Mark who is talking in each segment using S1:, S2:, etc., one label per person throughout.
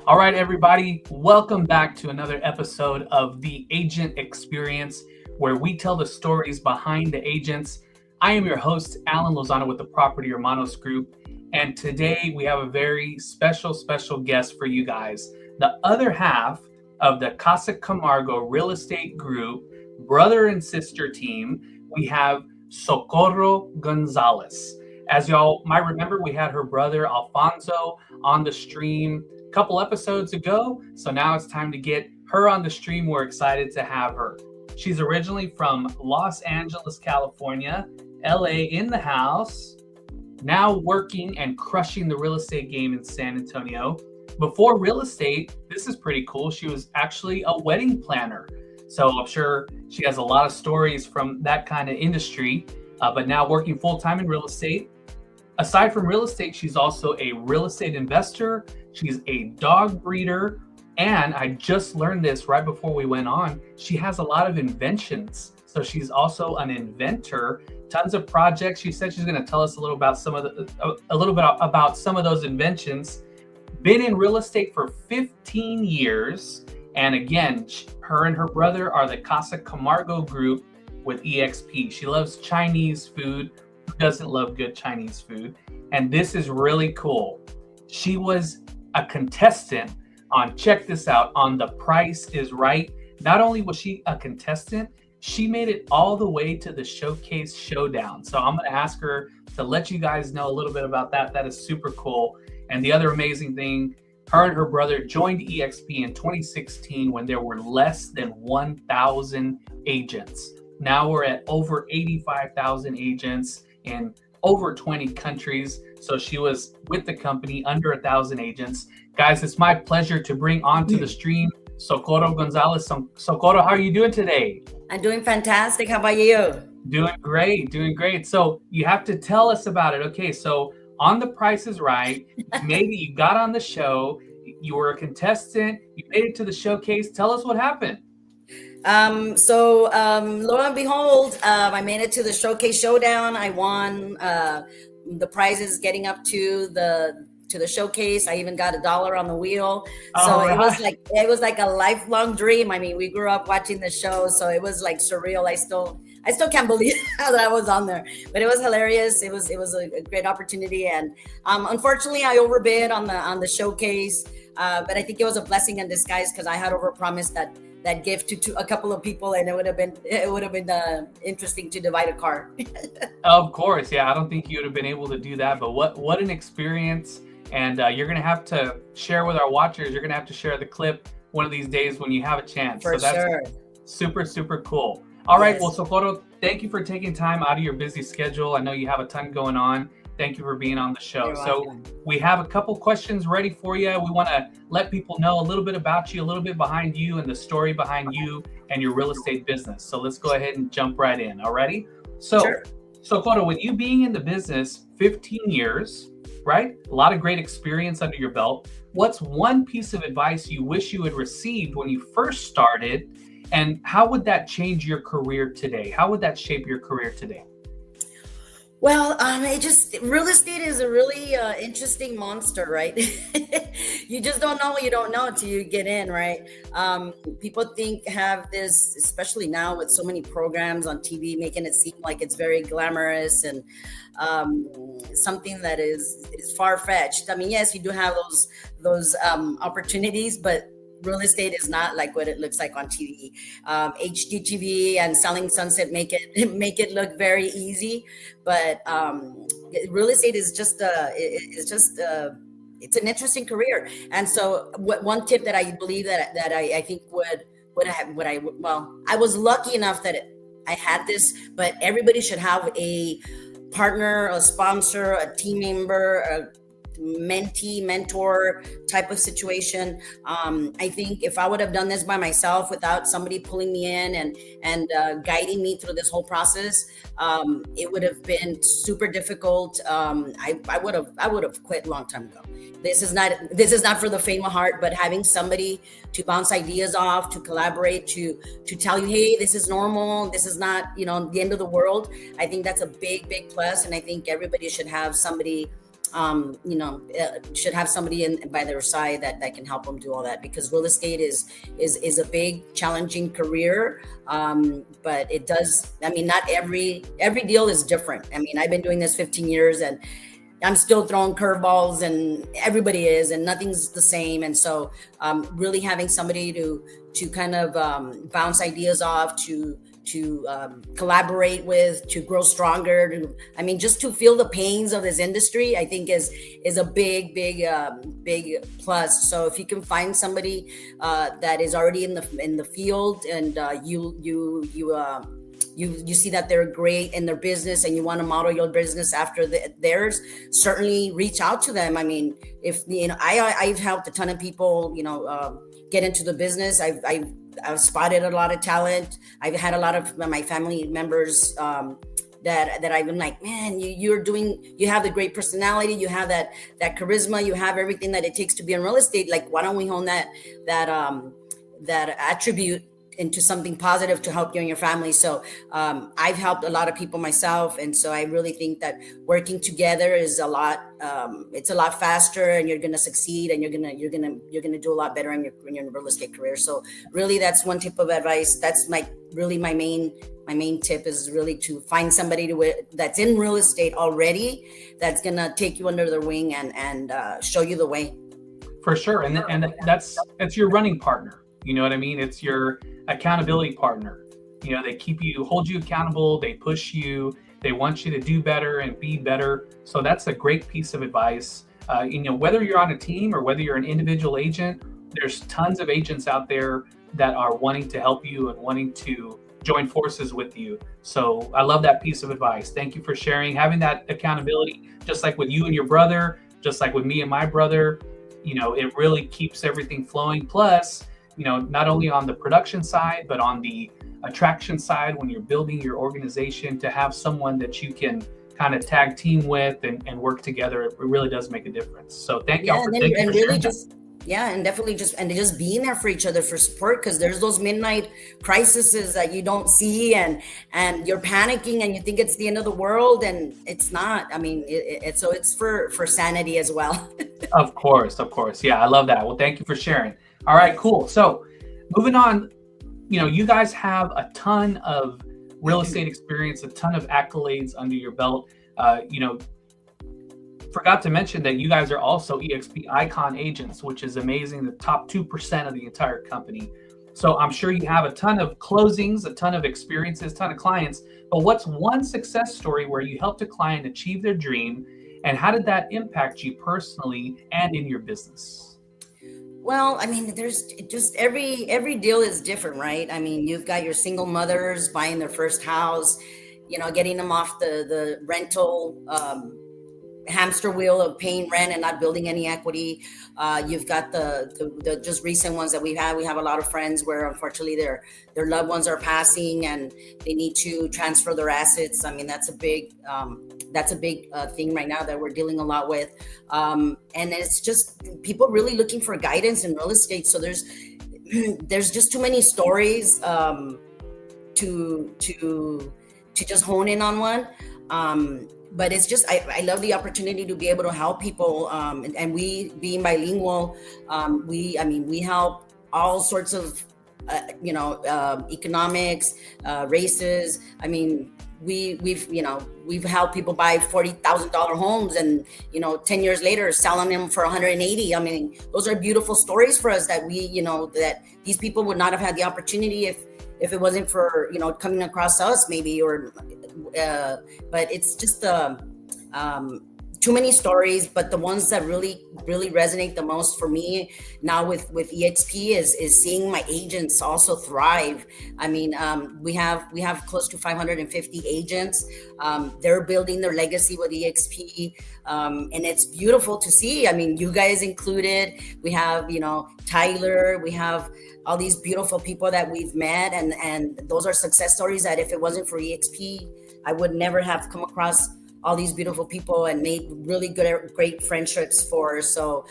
S1: All right, everybody, welcome back to another episode of The Agent Experience, where we tell the stories behind the agents. I am your host, Alan Lozano with the Property Hermanos Group, and today we have a very special guest for you guys. The other half of the Casa Camargo Real Estate Group, brother and sister team, we have Socorro Gonzalez. As y'all might remember, we had her brother Alfonso on the stream couple episodes ago, so now it's time to get her on the stream. We're excited to have her. She's originally from Los Angeles, California, LA in the house, now working and crushing the real estate game in San Antonio. Before real estate, this is pretty cool, she was actually a wedding planner. So I'm sure she has a lot of stories from that kind of industry, but now working full-time in real estate. Aside from real estate, she's also a real estate investor. She's a dog breeder. And I just learned this right before we went on. She has a lot of inventions. So she's also an inventor, tons of projects. She said she's going to tell us a little about some of those inventions. Been in real estate for 15 years. And again, her and her brother are the Casa Camargo Group with EXP. She loves Chinese food. Who doesn't love good Chinese food? And this is really cool. She was a contestant on, check this out, on The Price is Right. Not only was she a contestant, she made it all the way to the Showcase Showdown. So I'm going to ask her to let you guys know a little bit about that. That is super cool. And the other amazing thing, her and her brother joined EXP in 2016 when there were less than 1,000 agents. Now we're at over 85,000 agents in over 20 countries. So she was with the company under 1,000 agents. Guys, it's my pleasure to bring onto the stream Socorro Gonzalez. Socorro, how are you doing today?
S2: I'm doing fantastic. How about you?
S1: Doing great. So you have to tell us about it. Okay, so on The Price is Right, maybe you got on the show, you were a contestant, you made it to the showcase. Tell us what happened.
S2: Lo and behold, I made it to the Showcase Showdown. I won the prizes getting up to the showcase. I even got $1 on the wheel. So It was like a lifelong dream. I mean, we grew up watching the show, so it was like surreal. I still can't believe that I was on there, but it was hilarious. It was a great opportunity, and unfortunately, I overbid on the showcase. But I think it was a blessing in disguise because I had overpromised that gift to a couple of people, and it would have been interesting to divide a car.
S1: Of course, yeah. I don't think you would have been able to do that, but what an experience! And you're gonna have to share with our watchers. You're gonna have to share the clip one of these days when you have a chance.
S2: For sure.
S1: Super cool. All right,
S2: yes.
S1: Well, Socorro, thank you for taking time out of your busy schedule. I know you have a ton going on. Thank you for being on the show.
S2: You're
S1: so
S2: welcome.
S1: We have a couple questions ready for you. We want to let people know a little bit about you, a little bit behind you and the story behind you and your real estate business. So let's go ahead and jump right in. All righty? So,
S2: sure.
S1: Socorro, with you being in the business 15 years, right? A lot of great experience under your belt. What's one piece of advice you wish you had received when you first started? And how would that change your career today? How would that shape your career today?
S2: Well, real estate is a really interesting monster, right? You just don't know what you don't know until you get in, right? People have this, especially now with so many programs on TV, making it seem like it's very glamorous and something that is far-fetched. I mean, yes, you do have those opportunities, but real estate is not like what it looks like on TV. HGTV and Selling Sunset make it look very easy, but real estate is it's an interesting career. And so, one tip that I believe that I think I was lucky enough that I had this, but everybody should have a partner, a sponsor, a team member, a mentee, mentor type of situation. I think if I would have done this by myself without somebody pulling me in and guiding me through this whole process, it would have been super difficult. I would have quit a long time ago. This is not for the faint of heart, but having somebody to bounce ideas off, to collaborate, to tell you, hey, this is normal, this is not, the end of the world. I think that's a big plus, and I think everybody should have somebody should have somebody by their side that can help them do all that, because real estate is a big challenging career. But it does, I mean, not every deal is different. I mean, I've been doing this 15 years and I'm still throwing curveballs, and everybody is, and nothing's the same. And so really having somebody to kind of bounce ideas off, to collaborate with, to grow stronger, just to feel the pains of this industry, I think is a big plus. So if you can find somebody that is already in the field, and you see that they're great in their business and you want to model your business after theirs, certainly reach out to them. I mean, if I've helped a ton of people get into the business. I've spotted a lot of talent. I've had a lot of my family members that I've been like, man, you have the great personality, you have that charisma, you have everything that it takes to be in real estate. Like, why don't we hone that attribute into something positive to help you and your family? So I've helped a lot of people myself, and so I really think that working together is it's a lot faster, and you're gonna succeed, and you're gonna do a lot better in your real estate career. So really, that's one tip of advice. That's my main tip, is really to find somebody that's in real estate already, that's gonna take you under their wing and show you the way.
S1: For sure, and that's your running partner. You know what I mean? It's your accountability partner. They hold you accountable, they push you, they want you to do better and be better. So that's a great piece of advice. Whether you're on a team or whether you're an individual agent, there's tons of agents out there that are wanting to help you and wanting to join forces with you. So I love that piece of advice. Thank you for sharing, having that accountability, just like with you and your brother, just like with me and my brother. It really keeps everything flowing. Plus, not only on the production side, but on the attraction side, when you're building your organization, to have someone that you can kind of tag team with and work together, it really does make a difference. So thank y'all for sharing.
S2: And definitely just being there for each other for support, because there's those midnight crises that you don't see, and you're panicking and you think it's the end of the world, and it's not. I mean, it's for sanity as well.
S1: Of course. Yeah, I love that. Well, thank you for sharing. All right, cool. So moving on, you guys have a ton of real estate experience, a ton of accolades under your belt. Forgot to mention that you guys are also EXP Icon agents, which is amazing, the top 2% of the entire company. So I'm sure you have a ton of closings, a ton of experiences, a ton of clients, but what's one success story where you helped a client achieve their dream, and how did that impact you personally and in your business?
S2: Well, I mean, there's just every deal is different, right? I mean, you've got your single mothers buying their first house, getting them off the rental hamster wheel of paying rent and not building any equity. You've got the just recent ones that we have a lot of friends where unfortunately their loved ones are passing and they need to transfer their assets. I mean, that's a big thing right now that we're dealing a lot with. And it's just people really looking for guidance in real estate. So there's just too many stories to just hone in on one. But it's just, I love the opportunity to be able to help people. And we being bilingual, we help all sorts of, economics, races. I mean, we've helped people buy $40,000 homes and, 10 years later selling them for 180. I mean, those are beautiful stories for us that that these people would not have had the opportunity if it wasn't for, coming across us maybe, but it's just too many stories. But the ones that really resonate the most for me now with EXP is seeing my agents also thrive. I mean, we have close to 550 agents. They're building their legacy with EXP, and it's beautiful to see. I mean, you guys included. We have Tyler. We have all these beautiful people that we've met, and those are success stories that if it wasn't for EXP, I would never have come across all these beautiful people and made really great friendships for. So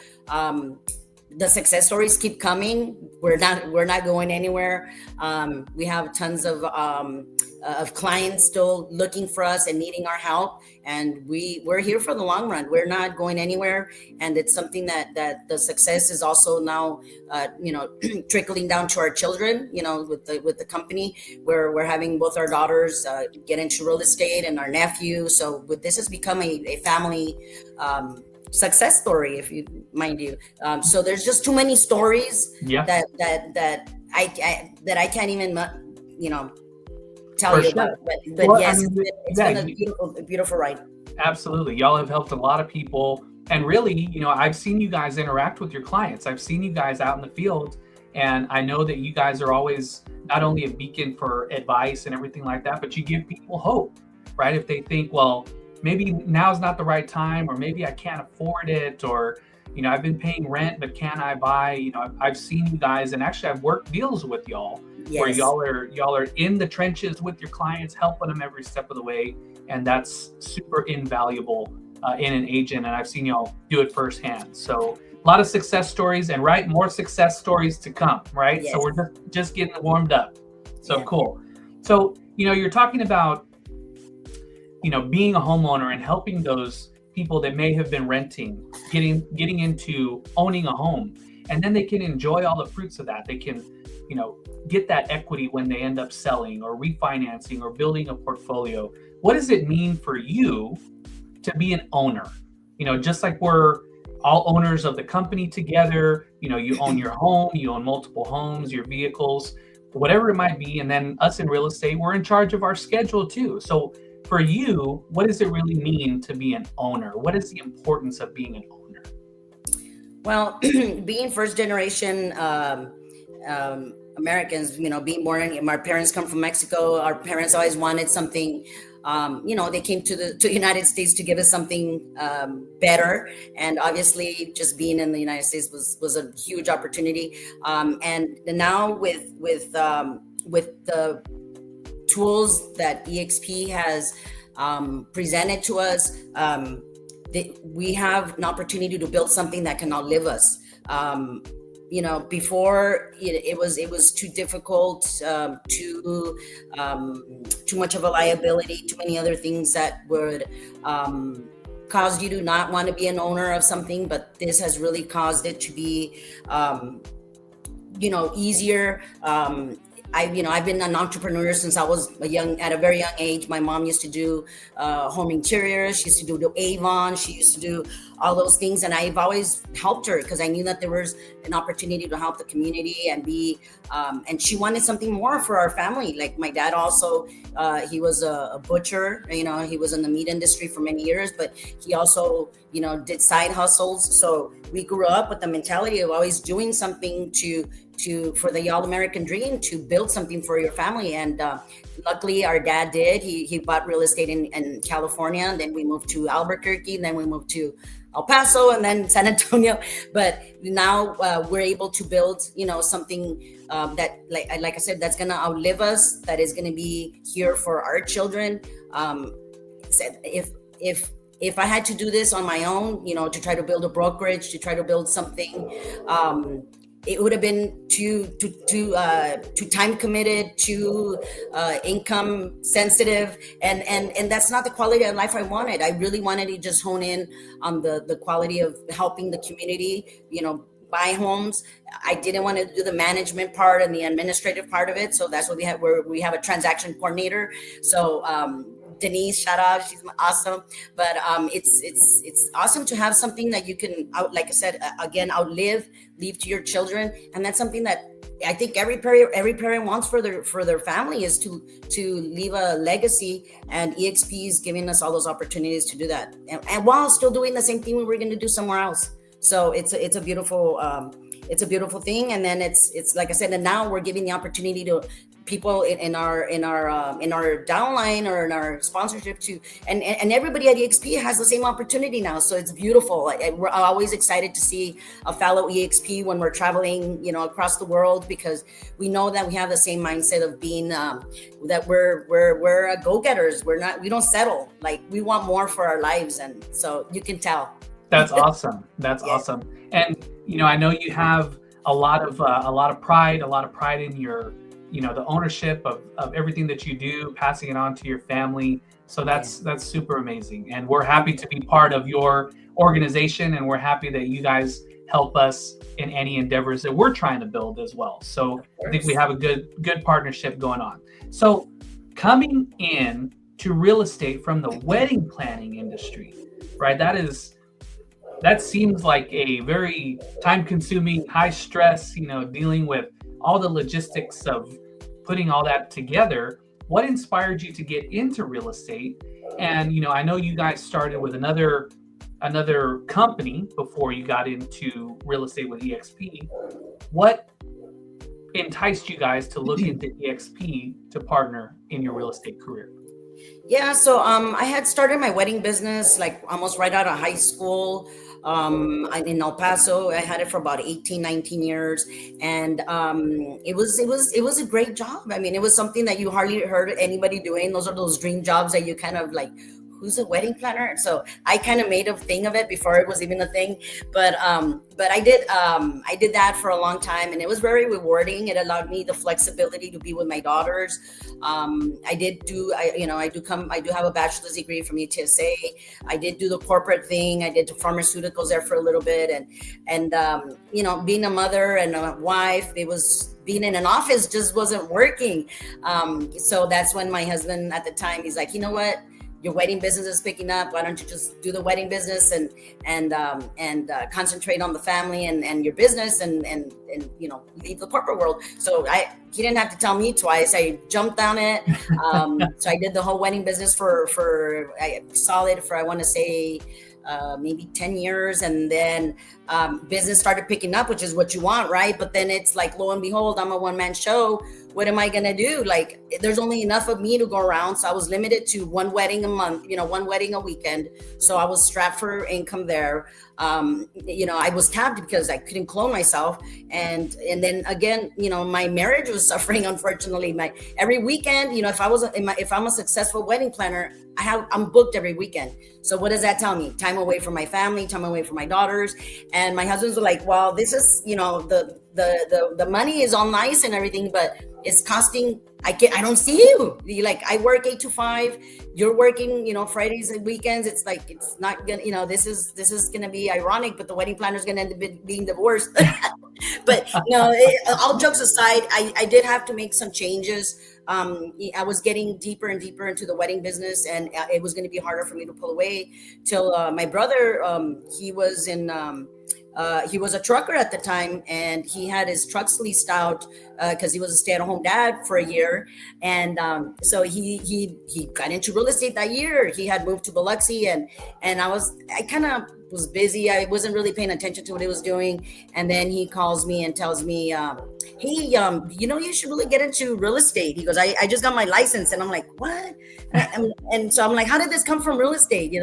S2: the success stories keep coming. We're not going anywhere. We have tons of clients still looking for us and needing our help, and we're here for the long run. We're not going anywhere, and it's something that the success is also now trickling down to our children, with the company, where we're having both our daughters get into real estate and our nephew. So this has become a family success story, if you mind you. So there's just too many stories that I can't even tell
S1: For
S2: you
S1: sure.
S2: about. But yes, it's been a beautiful ride.
S1: Absolutely. Y'all have helped a lot of people. And really, I've seen you guys interact with your clients. I've seen you guys out in the field. And I know that you guys are always not only a beacon for advice and everything like that, but you give people hope, right? If they think, well, maybe now's not the right time, or maybe I can't afford it, or, I've been paying rent, but can I buy? I've seen you guys, and actually I've worked deals with y'all where y'all are in the trenches with your clients, helping them every step of the way. And that's super invaluable in an agent. And I've seen y'all do it firsthand. So a lot of success stories, and more success stories to come, right?
S2: Yes.
S1: So we're just getting warmed up. So cool. So, you're talking about, being a homeowner and helping those people that may have been renting, getting into owning a home, and then they can enjoy all the fruits of that. They can, get that equity when they end up selling or refinancing or building a portfolio. What does it mean for you to be an owner? Just like we're all owners of the company together, you own your home, you own multiple homes, your vehicles, whatever it might be. And then us in real estate, we're in charge of our schedule too. So for you, what does it really mean to be an owner? What is the importance of being an owner?
S2: Well, being first generation Americans, being born in, my parents come from Mexico. Our parents always wanted something. They came to the United States to give us something better, and obviously, just being in the United States was a huge opportunity. And now with the tools that EXP has presented to us, we have an opportunity to build something that can outlive us. Before it was too difficult, too much of a liability, too many other things that would cause you to not want to be an owner of something. But this has really caused it to be, easier. I've been an entrepreneur since I was at a very young age. My mom used to do home interiors. She used to do the Avon. She used to do all those things. And I've always helped her because I knew that there was an opportunity to help the community and and she wanted something more for our family. Like my dad also, he was a butcher. He was in the meat industry for many years, but he also, did side hustles. So we grew up with the mentality of always doing something for the All-American dream, to build something for your family. And luckily our dad did. He bought real estate in California, and then we moved to Albuquerque, and then we moved to El Paso, and then San Antonio. But now we're able to build, something that, like I said, that's going to outlive us, that is going to be here for our children. If I had to do this on my own, to try to build a brokerage, to try to build something, it would have been too time committed, too income sensitive, and that's not the quality of life I wanted. I really wanted to just hone in on the quality of helping the community, buy homes. I didn't want to do the management part and the administrative part of it, so that's what we have. We have a transaction coordinator. So Denise, shout out, she's awesome. But it's awesome to have something that you can like I said, again, leave to your children. And that's something that I think every parent wants for their family, is to leave a legacy, and EXP is giving us all those opportunities to do that, and while still doing the same thing we were going to do somewhere else. So it's a beautiful thing. And then it's like I said, and now we're giving the opportunity to people in our downline or in our sponsorship to, and everybody at EXP has the same opportunity now. So it's beautiful. We're always excited to see a fellow EXP when we're traveling, across the world, because we know that we have the same mindset of being that we're go-getters. We don't settle. Like, we want more for our lives, and so you can tell.
S1: That's awesome. That's awesome. And I know you have a lot of pride in your, the ownership of everything that you do, passing it on to your family. So
S2: Yeah,
S1: that's super amazing, and we're happy to be part of your organization, and we're happy that you guys help us in any endeavors that we're trying to build as well. So
S2: of
S1: I think we
S2: course.
S1: have a good partnership going on. So coming in to real estate from the wedding planning industry, right? That seems like a very time consuming, high stress, dealing with all the logistics of putting all that together. What inspired you to get into real estate? And, I know you guys started with another company before you got into real estate with EXP. What enticed you guys to look into EXP to partner in your real estate career?
S2: Yeah, so I had started my wedding business like almost right out of high school. In El Paso. I had it for about 18, 19 years. And it was a great job. I mean, it was something that you hardly heard anybody doing. Those are those dream jobs that you kind of like, who's a wedding planner? So I kind of made a thing of it before it was even a thing. But I did that for a long time, and it was very rewarding. It allowed me the flexibility to be with my daughters. I do have a bachelor's degree from UTSA. I did do the corporate thing. I did the pharmaceuticals there for a little bit, and being a mother and a wife, it was being in an office just wasn't working. So that's when my husband at the time, he's like, you know what? Your wedding business is picking up. Why don't you just do the wedding business and concentrate on the family and your business and leave the corporate world. So he didn't have to tell me twice. I jumped on it. So I did the whole wedding business for solid for I want to say maybe 10 years, and then business started picking up, which is what you want, right? But then it's like, lo and behold, I'm a one-man show. What am I gonna do? Like, there's only enough of me to go around, so I was limited to one wedding a month, one wedding a weekend. So I was strapped for income there. I was tapped because I couldn't clone myself, and then again, my marriage was suffering. Unfortunately, every weekend, if I'm a successful wedding planner, I'm booked every weekend. So what does that tell me? Time away from my family, time away from my daughters. And my husband's like, well, this is, the money is all nice and everything, but it's costing. I don't see you. Like, I work 8 to 5. You're working, Fridays and weekends. It's like, it's not gonna, this is gonna be ironic, but the wedding planner is gonna end up being divorced. But all jokes aside, I did have to make some changes. I was getting deeper and deeper into the wedding business, and it was going to be harder for me to pull away till my brother, he was a trucker at the time, and he had his trucks leased out because he was a stay-at-home dad for a year. And so he got into real estate that year. He had moved to Biloxi, and I kind of was busy. I wasn't really paying attention to what he was doing. And then he calls me and tells me, hey, you should really get into real estate. He goes, I just got my license. And I'm like, what? And so I'm like, how did this come from real estate?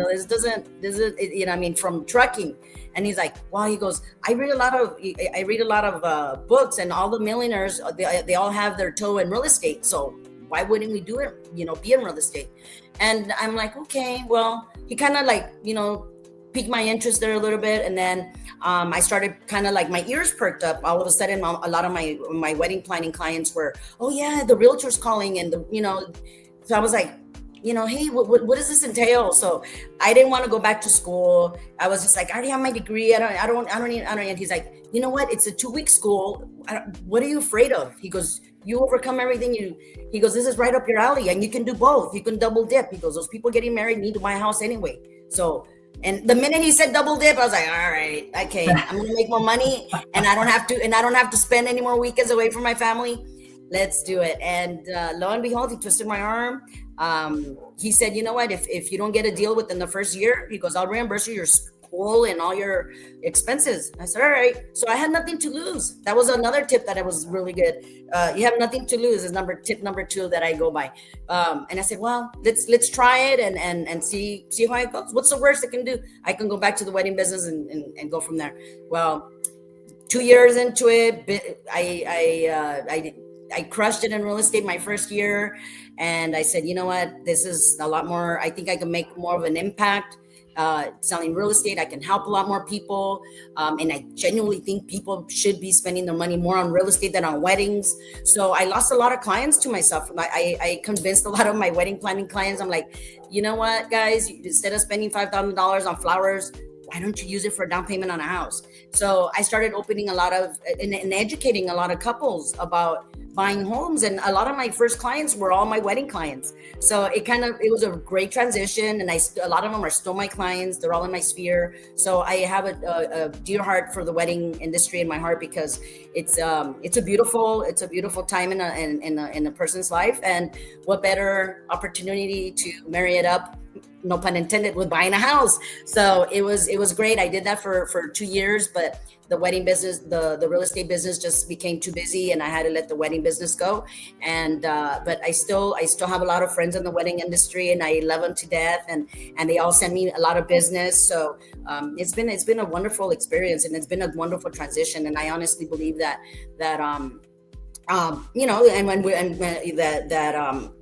S2: From trucking. And he's like, wow. He goes, I read a lot of books, and all the millionaires, they all have their toe in real estate. So why wouldn't we do it? Be in real estate. And I'm like, okay. Well, he kind of like, piqued my interest there a little bit. And then I started kind of like, my ears perked up. All of a sudden, a lot of my wedding planning clients were, oh yeah, the realtor's calling. And so I was like, hey, what does this entail? So I didn't want to go back to school. I was just like, I already have my degree. I don't need. And he's like, you know what? It's a 2-week school. What are you afraid of? He goes, you overcome everything. He goes, this is right up your alley, and you can do both. You can double dip. He goes, those people getting married need to buy a house anyway. So, and the minute he said double dip, I was like, all right, okay, I'm gonna make more money, and I don't have to spend any more weekends away from my family. Let's do it. And lo and behold, he twisted my arm. He said, you know what, if you don't get a deal within the first year, he goes, I'll reimburse you your school and all your expenses. I said, all right. So I had nothing to lose. That was another tip that was really good. You have nothing to lose is tip number 2 that I go by. And I said, well, let's try it and see how it goes. What's the worst I can do? I can go back to the wedding business and go from there. Well, 2 years into it, I crushed it in real estate my first year. And I said, you know what, this is a lot more. I think I can make more of an impact selling real estate. I can help a lot more people. And I genuinely think people should be spending their money more on real estate than on weddings. So I lost a lot of clients to myself. I convinced a lot of my wedding planning clients. I'm like, you know what, guys, instead of spending $5,000 on flowers, why don't you use it for a down payment on a house? So I started opening a lot of and educating a lot of couples about buying homes, and a lot of my first clients were all my wedding clients. So it was a great transition, and a lot of them are still my clients. They're all in my sphere. So I have a dear heart for the wedding industry in my heart, because it's a beautiful time in a person's life, and what better opportunity to marry it up, no pun intended, with buying a house. So it was great. I did that for 2 years, but the wedding business, the real estate business just became too busy, and I had to let the wedding business go. And but I still have a lot of friends in the wedding industry, and I love them to death, and they all send me a lot of business. So it's been a wonderful experience, and it's been a wonderful transition. And I honestly believe that and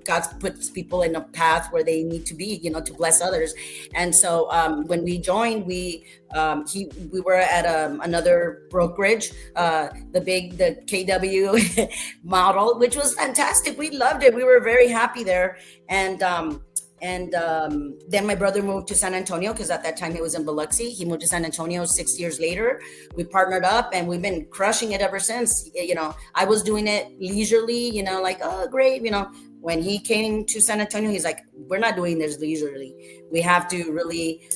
S2: God puts people in a path where they need to be, to bless others. And so when we joined, we were at another brokerage, the KW model, which was fantastic. We loved it. We were very happy there. And then my brother moved to San Antonio, because at that time he was in Biloxi. He moved to San Antonio 6 years later. We partnered up, and we've been crushing it ever since. I was doing it leisurely, like, oh, great. When he came to San Antonio, he's like, we're not doing this leisurely. We have to really,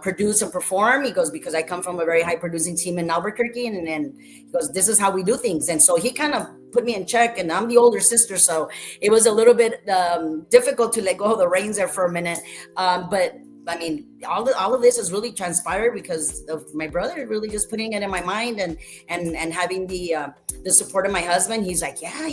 S2: produce and perform. He goes, because I come from a very high producing team in Albuquerque. And then he goes, this is how we do things. And so he kind of put me in check, and I'm the older sister. So it was a little bit difficult to let go of the reins there for a minute. But I mean, all of this has really transpired because of my brother really just putting it in my mind, and having the support of my husband. He's like, yeah,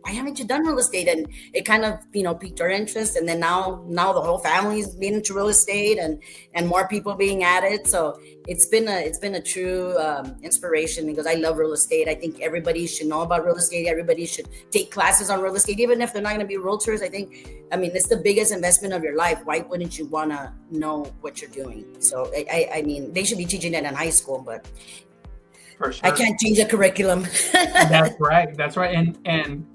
S2: why haven't you done real estate? And it kind of, piqued our interest. And then now the whole family's been into real estate, and more people being added. So it's been a true inspiration, because I love real estate. I think everybody should know about real estate. Everybody should take classes on real estate, even if they're not going to be realtors. I mean, it's the biggest investment of your life. Why wouldn't you want to know what you're doing? So I mean, they should be teaching that in high school, but
S1: for sure.
S2: I can't change the curriculum.
S1: That's right. And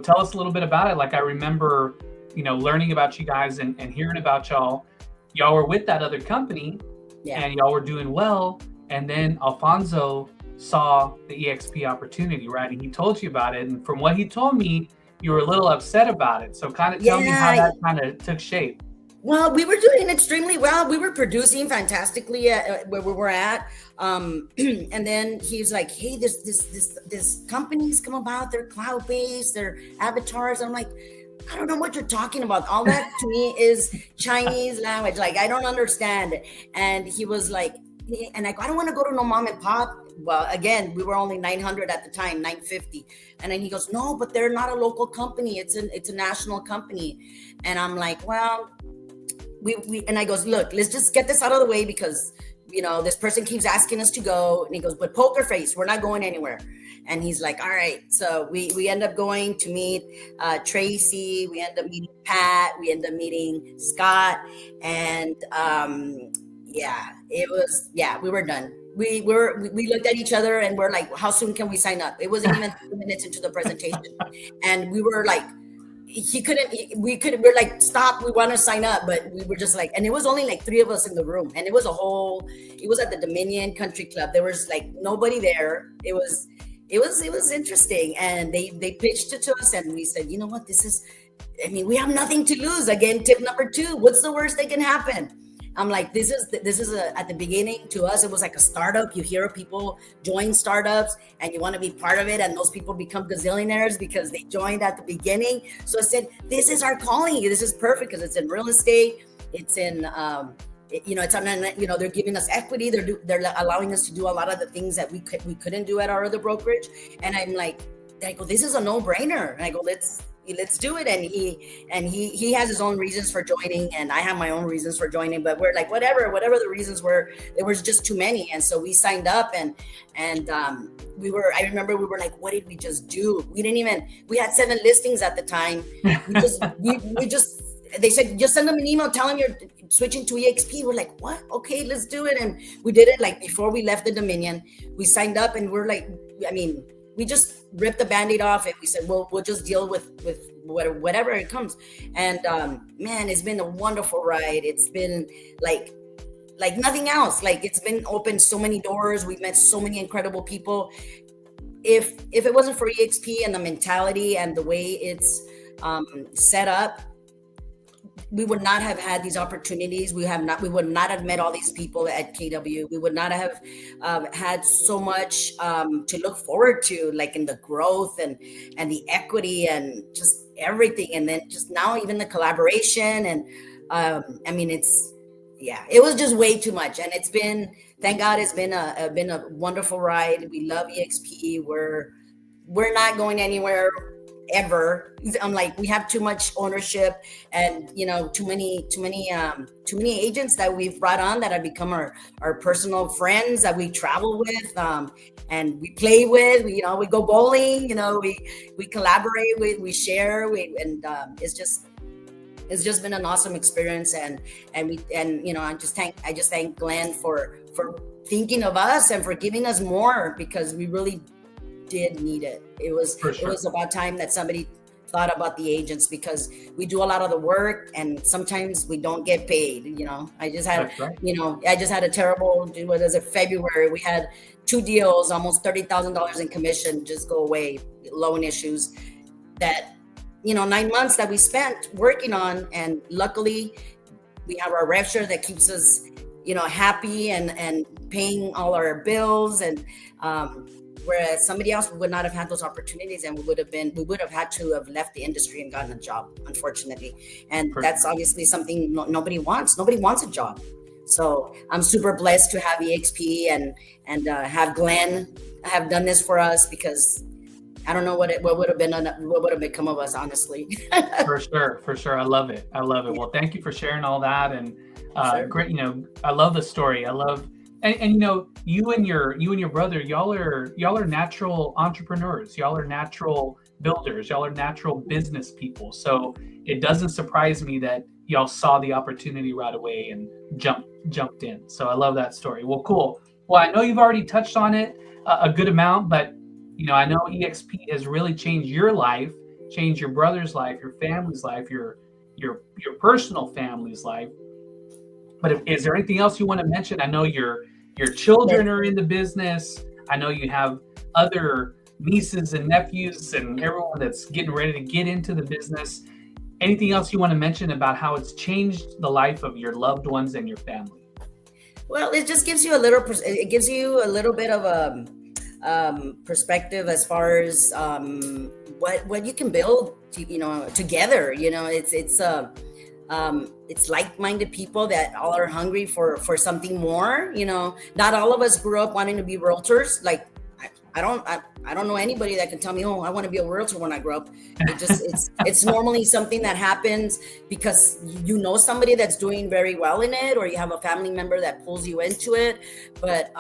S1: tell us a little bit about it. Like, I remember, learning about you guys and hearing about y'all. Y'all were with that other company, and y'all were doing well. And then Alfonso saw the EXP opportunity, right? And he told you about it. And from what he told me, you were a little upset about it. So kind of tell me how that kind of took shape.
S2: Well, we were doing extremely well. We were producing fantastically at where we were at. And then he's like, hey, this company's come about. They're cloud-based, they're avatars. I'm like, I don't know what you're talking about. All that to me is Chinese language. Like, I don't understand. And he was like, and I don't want to go to no mom and pop. Well, again, we were only 900 at the time, 950. And then he goes, no, but they're not a local company. It's a national company. And I'm like, well, and I goes, look, let's just get this out of the way, because this person keeps asking us to go. And he goes, but poker face, we're not going anywhere. And he's like, all right. So we end up going to meet Tracy. We end up meeting Pat. We end up meeting Scott. And we were done. We looked at each other, and we're like, how soon can we sign up? It wasn't even 2 minutes into the presentation. And we were like, we're like, stop, we want to sign up. But we were just like, and it was only like 3 of us in the room, and it was at the Dominion Country Club. There was like nobody there. It was interesting. And they pitched it to us, and we said, you know what, we have nothing to lose. Again, tip number 2, what's the worst that can happen? I'm like, this is at the beginning, to us, it was like a startup. You hear people join startups, and you want to be part of it. And those people become gazillionaires because they joined at the beginning. So I said, this is our calling. This is perfect, because it's in real estate. It's in, it's on, they're giving us equity. They're allowing us to do a lot of the things that we couldn't do at our other brokerage. And I go, this is a no-brainer. And I go, let's do it. And he has his own reasons for joining, and I have my own reasons for joining, but we're like, whatever the reasons were, there was just too many. And so we signed up, and I remember we were like, what did we just do? We had 7 listings at the time. We just they said, just send them an email, tell them you're switching to EXP. We're like, what? Okay, let's do it. And we did it like before we left the Dominion. We signed up and we're like, I mean, we just ripped the Band-Aid off and we said, well, we'll just deal with whatever it comes. And man, it's been a wonderful ride. It's been like nothing else. Like, it's been opened so many doors. We've met so many incredible people. If it wasn't for EXP and the mentality and the way it's set up, we would not have had these opportunities. We would not have met all these people at KW. We would not have had so much to look forward to, like in the growth and the equity and just everything. And then just now even the collaboration. And I mean, it was just way too much. And it's been, thank God, it's been a wonderful ride. We love EXP. We're not going anywhere ever. I'm like, we have too much ownership and, you know, too many agents that we've brought on that have become our personal friends that we travel with, and we play with. We go bowling, we collaborate with, we share, it's just been an awesome experience. And I just thank Glenn for thinking of us and for giving us more, because we really did need it. It was about time that somebody thought about the agents, because we do a lot of the work and sometimes we don't get paid. I just had a terrible, what is it, February, we had 2 deals, almost $30,000 in commission just go away, loan issues that 9 months that we spent working on. And luckily we have our rev share that keeps us happy and paying all our bills. And whereas somebody else would not have had those opportunities, and we would have had to have left the industry and gotten a job, unfortunately. And that's obviously something nobody wants. Nobody wants a job. So I'm super blessed to have EXP and have Glenn have done this for us, because I don't know what would have become of us, honestly.
S1: For sure. I love it. Well, thank you for sharing all that. And
S2: Sure.
S1: great. I love the story. I love. And you and your brother, y'all are natural entrepreneurs. Y'all are natural builders. Y'all are natural business people. So it doesn't surprise me that y'all saw the opportunity right away and jumped in. So I love that story. Well, cool. Well, I know you've already touched on it a good amount, but I know EXP has really changed your life, changed your brother's life, your family's life, your personal family's life. But is there anything else you want to mention? I know your children are in the business. I know you have other nieces and nephews and everyone that's getting ready to get into the business. Anything else you want to mention about how it's changed the life of your loved ones and your family?
S2: Well, it just gives you a little bit of a perspective as far as what you can build together. It's like-minded people that all are hungry for something more. Not all of us grew up wanting to be realtors. Like, I don't know anybody that can tell me, oh, I want to be a realtor when I grow up. It's normally something that happens because somebody that's doing very well in it, or you have a family member that pulls you into it. But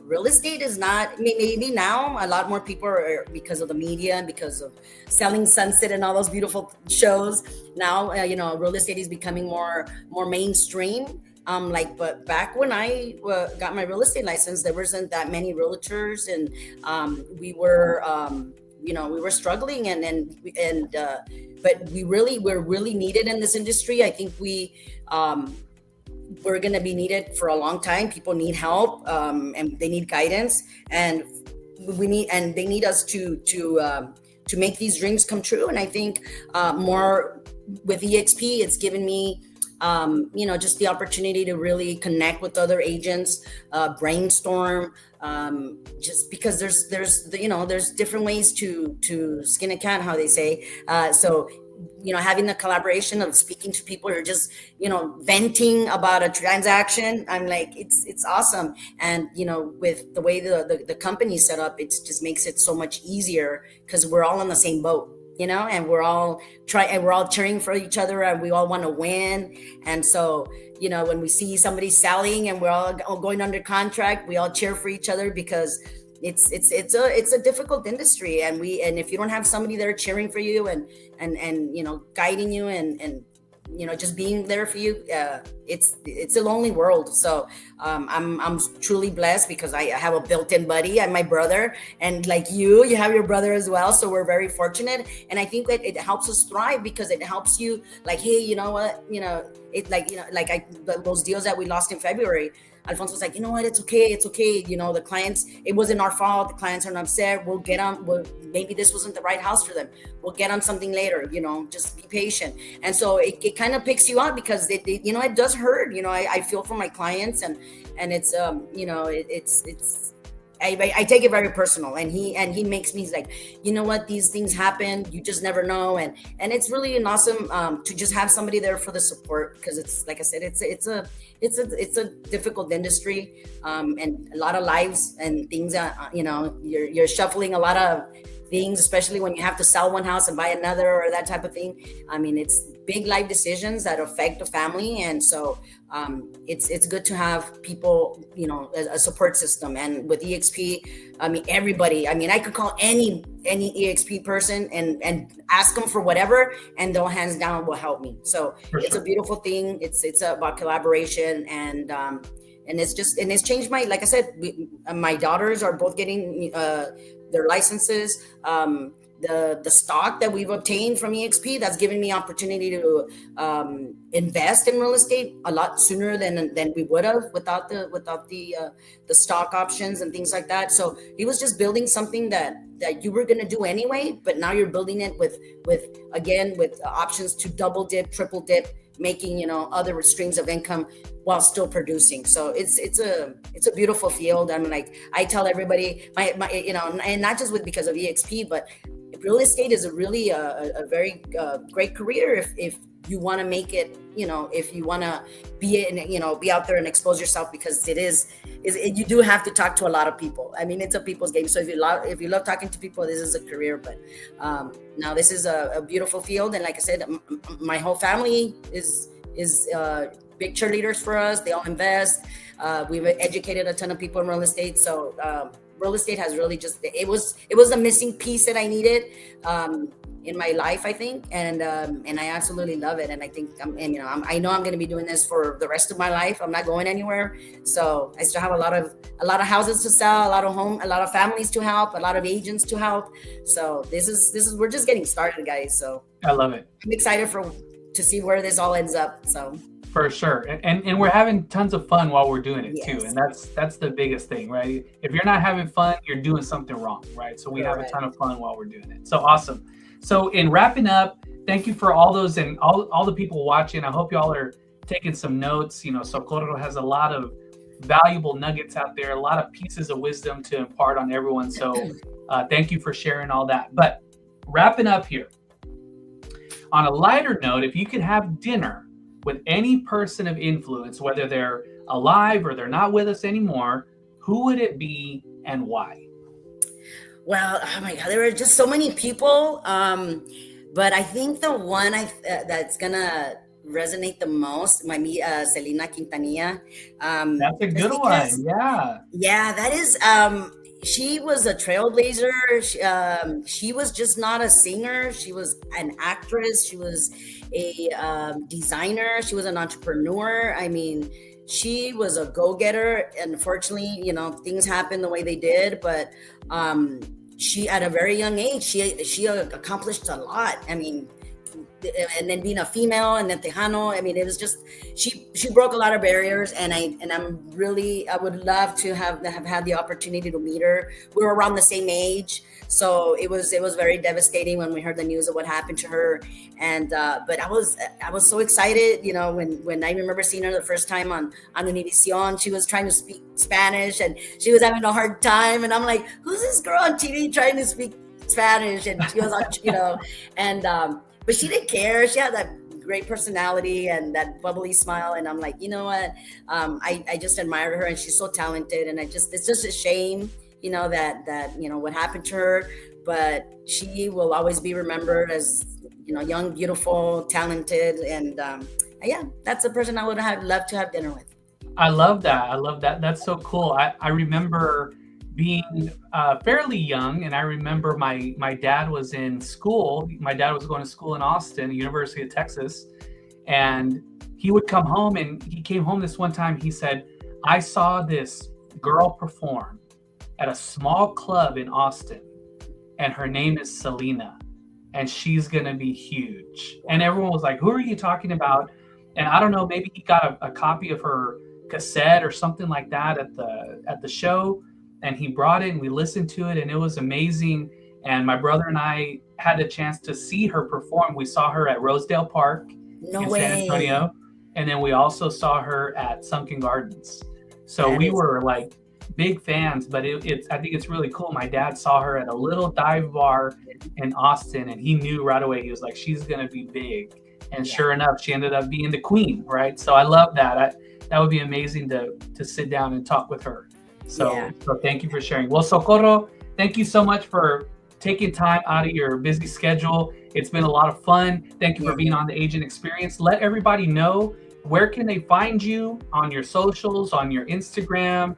S2: real estate is not. Maybe now a lot more people are, because of the media and because of Selling Sunset and all those beautiful shows. Now real estate is becoming more mainstream. But back when I got my real estate license, there wasn't that many realtors, and we were struggling, but we're really needed in this industry. I think we're going to be needed for a long time. People need help, and they need guidance, and they need us to make these dreams come true. And I think more with EXP, it's given me just the opportunity to really connect with other agents, brainstorm, just because there's different ways to skin a cat, how they say. So having the collaboration of speaking to people who are just, venting about a transaction, I'm like, it's awesome. And, with the way the company's set up, it just makes it so much easier because we're all on the same boat. And we're all cheering for each other, and we all want to win. And so, when we see somebody selling and we're all going under contract, we all cheer for each other, because it's a difficult industry. And if you don't have somebody there cheering for you and guiding you and just being there for you, it's a lonely world. So I'm truly blessed because I have a built-in buddy and my brother, and like you have your brother as well. So we're very fortunate, and I think that it helps us thrive because it helps you, like, hey, you know what, it, like, those deals that we lost in February. Alfonso was like, you know what, it's okay. The clients, it wasn't our fault. The clients aren't upset. We'll get on. Maybe this wasn't the right house for them. We'll get on something later. Just be patient. And so it kind of picks you up because it does hurt. I feel for my clients, and it's it's. I take it very personal, and he makes me, he's like, you know what, these things happen, you just never know, and it's really an awesome to just have somebody there for the support, because it's, like I said, it's a difficult industry, and a lot of lives and things that you're shuffling a lot of things, especially when you have to sell one house and buy another or that type of thing. I mean, it's big life decisions that affect the family, and so it's good to have people, a support system. And with EXP, I mean, everybody, I could call any EXP person and ask them for whatever, and they'll hands down will help me. So it's a beautiful thing. It's about collaboration, and it's changed like I said, my daughters are both getting their licenses. The stock that we've obtained from EXP, that's given me opportunity to invest in real estate a lot sooner than we would have without the stock options and things like that. So it was just building something that you were going to do anyway, but now you're building it with options to double dip, triple dip, making other streams of income while still producing. So it's a beautiful field. I mean, like, I tell everybody, my and not just because of EXP, but real estate is a very great career if you want to make it, if you want to be out there and expose yourself, because you do have to talk to a lot of people. I mean, it's a people's game. So if you love talking to people, this is a career. But now this is a beautiful field, and like I said, my whole family is big cheerleaders for us. They all invest. We've educated a ton of people in real estate. So real estate has really it was a missing piece that I needed in my life, I think, and I absolutely love it. And I think I know I'm going to be doing this for the rest of my life. I'm not going anywhere. So I still have a lot of houses to sell, a lot of families to help, a lot of agents to help. So this is we're just getting started, guys. So
S1: I love it.
S2: I'm excited to see where this all ends up. So.
S1: For sure. And we're having tons of fun while we're doing it,
S2: yes,
S1: too. And that's the biggest thing, right? If you're not having fun, you're doing something wrong, right? So we have a ton of fun while we're doing it. So awesome. So in wrapping up, thank you for all those and all the people watching. I hope y'all are taking some notes. Socorro has a lot of valuable nuggets out there, a lot of pieces of wisdom to impart on everyone. So thank you for sharing all that. But wrapping up here, on a lighter note, if you could have dinner with any person of influence, whether they're alive or they're not with us anymore, who would it be and why?
S2: Well, oh my God, there are just so many people. But I think the one that's gonna resonate the most might be Selena Quintanilla.
S1: That's a good one. Yeah.
S2: Yeah, that is. She was a trailblazer. She was just not a singer. She was an actress. She was a designer. She was an entrepreneur. I mean, she was a go-getter. Unfortunately, things happened the way they did. But she, at a very young age, she accomplished a lot. I mean, and then being a female and then Tejano, I mean, it was just she broke a lot of barriers, and I would love to have had the opportunity to meet her. We were around the same age, so it was very devastating when we heard the news of what happened to her. And but I was so excited, when I remember seeing her the first time on Univision. She was trying to speak Spanish and she was having a hard time, and I'm like, who's this girl on TV trying to speak Spanish? And she was on, and but she didn't care. She had that great personality and that bubbly smile. And I'm like, you know what? I just admired her, and she's so talented. And it's just a shame, that what happened to her. But she will always be remembered as, young, beautiful, talented. And yeah, that's the person I would have loved to have dinner with.
S1: I love that. That's so cool. I remember being fairly young, and I remember my dad was in school. My dad was going to school in Austin, University of Texas, And he would come home, and he came home this one time. He said, I saw this girl perform at a small club in Austin, and her name is Selena, and she's going to be huge. And everyone was like, who are you talking about? And I don't know, maybe he got a copy of her cassette or something like that at the show, and he brought it and we listened to it, and it was amazing. And my brother and I had a chance to see her perform. We saw her at Rosedale Park in San Antonio, and then we also saw her at Sunken Gardens. So we were like big fans, but it's I think it's really cool. My dad saw her at a little dive bar in Austin, and he knew right away. He was like, she's gonna be big. And sure enough, she ended up being the queen, right? So I love that. That would be amazing to sit down and talk with her. So thank you for sharing. Well, Socorro, thank you so much for taking time out of your busy schedule. It's been a lot of fun. Thank you for being on the Agent Experience. Let everybody know, where can they find you on your socials, on your Instagram?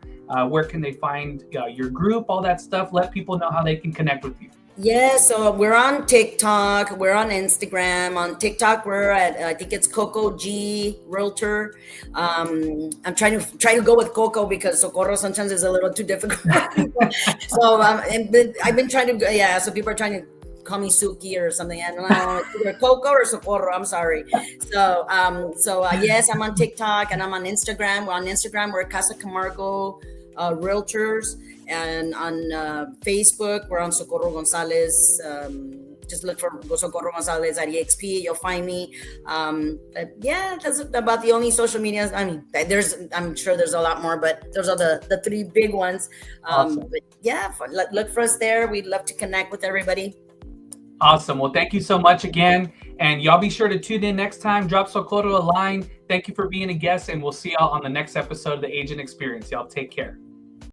S1: Where can they find your group, all that stuff? Let people know how they can connect with you.
S2: Yeah, so we're on TikTok, we're on Instagram. On TikTok, we're at, I think it's Coco G Realtor. I'm trying to go with Coco because Socorro sometimes is a little too difficult. So I've been trying to, so people are trying to call me Suki or something. I don't know, either Coco or Socorro. I'm sorry. So yes, I'm on TikTok and I'm on Instagram. We're on Instagram. We're Casa Camargo Realtors, and on Facebook we're on Socorro Gonzalez. Just look for Socorro Gonzalez at EXP. You'll find me. But yeah, that's about the only social media. I mean, I'm sure there's a lot more, but those are the three big ones.
S1: Awesome.
S2: But yeah, look for us there. We'd love to connect with everybody.
S1: Awesome. Well, thank you so much again. And y'all be sure to tune in next time. Drop Socorro a line. Thank you for being a guest, and we'll see y'all on the next episode of the Agent Experience. Y'all take care.